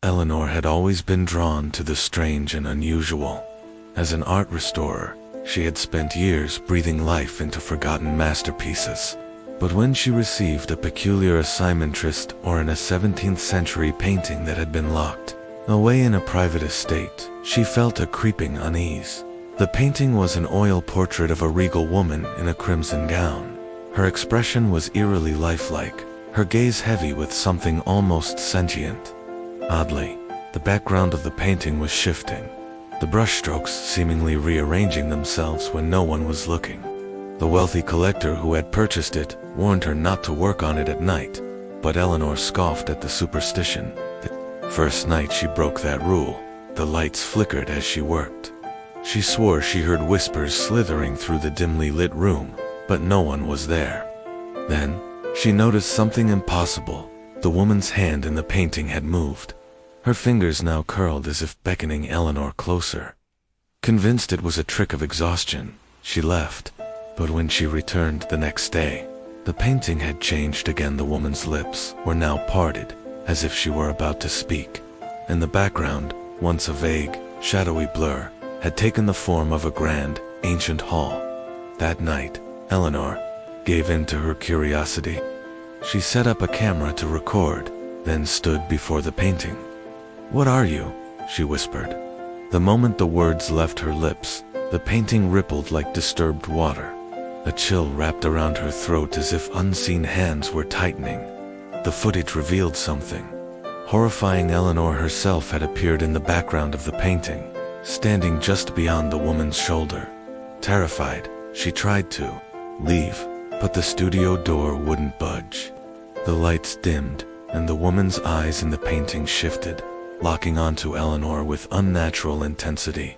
Eleanor had always been drawn to the strange and unusual. As an art restorer, she had spent years breathing life into forgotten masterpieces. But when she received a peculiar assignment or in a 17th century painting that had been locked away in a private estate, she felt a creeping unease. The painting was an oil portrait of a regal woman in a crimson gown. Her expression was eerily lifelike, her gaze heavy with something almost sentient. Oddly, the background of the painting was shifting, the brushstrokes seemingly rearranging themselves when no one was looking. The wealthy collector who had purchased it warned her not to work on it at night, but Eleanor scoffed at the superstition. The first night she broke that rule, the lights flickered as she worked. She swore she heard whispers slithering through the dimly lit room, but no one was there. Then, she noticed something impossible. The woman's hand in the painting had moved. Her fingers now curled as if beckoning Eleanor closer. Convinced it was a trick of exhaustion, she left. But when she returned the next day, the painting had changed again. The woman's lips were now parted, as if she were about to speak, and the background, once a vague, shadowy blur, had taken the form of a grand, ancient hall. That night, Eleanor gave in to her curiosity. She set up a camera to record, then stood before the painting. "What are you?" she whispered. The moment the words left her lips, the painting rippled like disturbed water. A chill wrapped around her throat as if unseen hands were tightening. The footage revealed something. Horrifying, Eleanor herself had appeared in the background of the painting, standing just beyond the woman's shoulder. Terrified, she tried to leave, but the studio door wouldn't budge. The lights dimmed, and the woman's eyes in the painting shifted, locking onto Eleanor with unnatural intensity.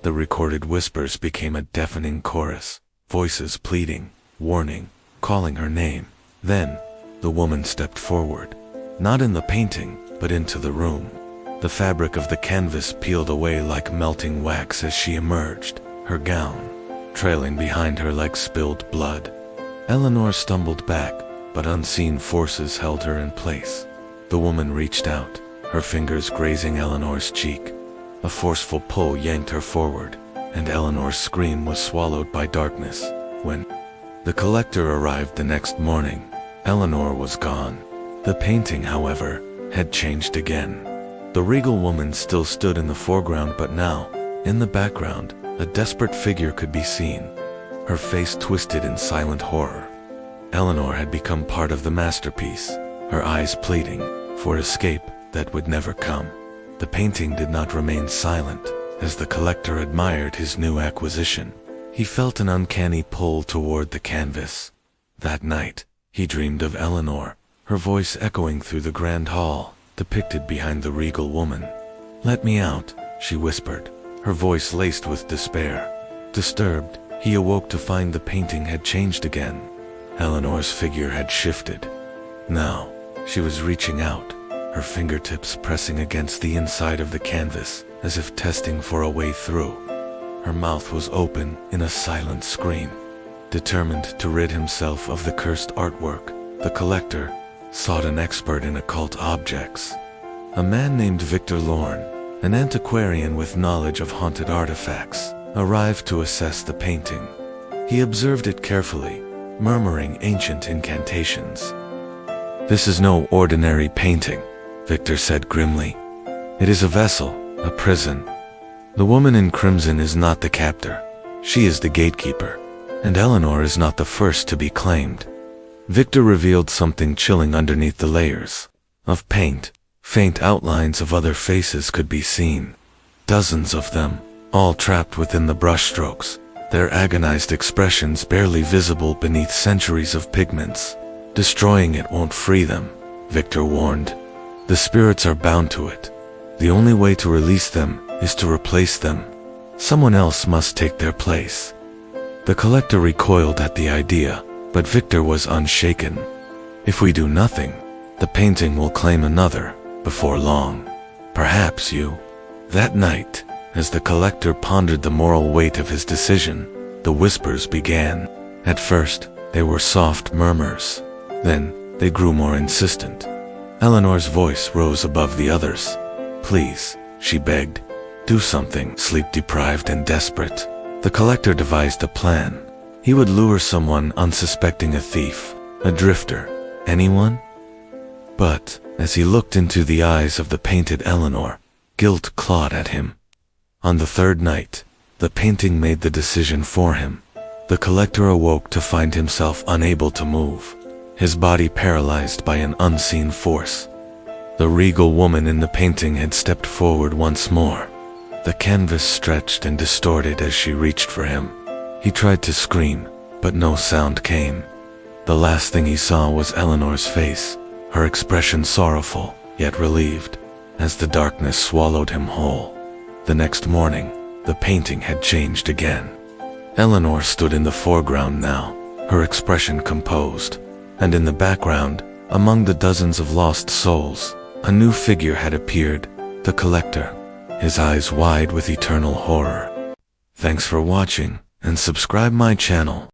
The recorded whispers became a deafening chorus. Voices pleading, warning, calling her name. Then, the woman stepped forward, not in the painting, but into the room. The fabric of the canvas peeled away like melting wax as she emerged, her gown trailing behind her like spilled blood. Eleanor stumbled back, but unseen forces held her in place. The woman reached out, her fingers grazing Eleanor's cheek. A forceful pull yanked her forward, and Eleanor's scream was swallowed by darkness. When the collector arrived the next morning, Eleanor was gone. The painting, however, had changed again. The regal woman still stood in the foreground, but now, in the background, a desperate figure could be seen, her face twisted in silent horror. Eleanor had become part of the masterpiece, her eyes pleading for escape that would never come. The painting did not remain silent. As the collector admired his new acquisition, he felt an uncanny pull toward the canvas. That night, he dreamed of Eleanor, her voice echoing through the grand hall, depicted behind the regal woman. "Let me out," she whispered, her voice laced with despair. Disturbed, he awoke to find the painting had changed again. Eleanor's figure had shifted. Now, she was reaching out, her fingertips pressing against the inside of the canvas, as if testing for a way through. Her mouth was open in a silent scream. Determined to rid himself of the cursed artwork, the collector sought an expert in occult objects. A man named Victor Lorne, an antiquarian with knowledge of haunted artifacts, arrived to assess the painting. He observed it carefully, murmuring ancient incantations. "This is no ordinary painting," Victor said grimly. "It is a vessel, a prison. The woman in crimson is not the captor. She is the gatekeeper, and Eleanor is not the first to be claimed." Victor revealed something chilling underneath the layers of paint. Faint outlines of other faces could be seen. Dozens of them, all trapped within the brushstrokes, their agonized expressions barely visible beneath centuries of pigments. "Destroying it won't free them," Victor warned. "The spirits are bound to it. The only way to release them is to replace them. Someone else must take their place." The collector recoiled at the idea, but Victor was unshaken. "If we do nothing, the painting will claim another, before long. Perhaps you." That night, as the collector pondered the moral weight of his decision, the whispers began. At first, they were soft murmurs. Then, they grew more insistent. Eleanor's voice rose above the others. Please, she begged. Do something. Sleep-deprived and desperate, the collector devised a plan. He would lure someone unsuspecting, a thief, a drifter, anyone. But, as he looked into the eyes of the painted Eleanor, guilt clawed at him. On the third night, the painting made the decision for him. The collector awoke to find himself unable to move, his body paralyzed by an unseen force. The regal woman in the painting had stepped forward once more. The canvas stretched and distorted as she reached for him. He tried to scream, but no sound came. The last thing he saw was Eleanor's face, her expression sorrowful, yet relieved, as the darkness swallowed him whole. The next morning, the painting had changed again. Eleanor stood in the foreground now, her expression composed, and in the background, among the dozens of lost souls, a new figure had appeared, the collector, his eyes wide with eternal horror. Thanks for watching, and subscribe my channel.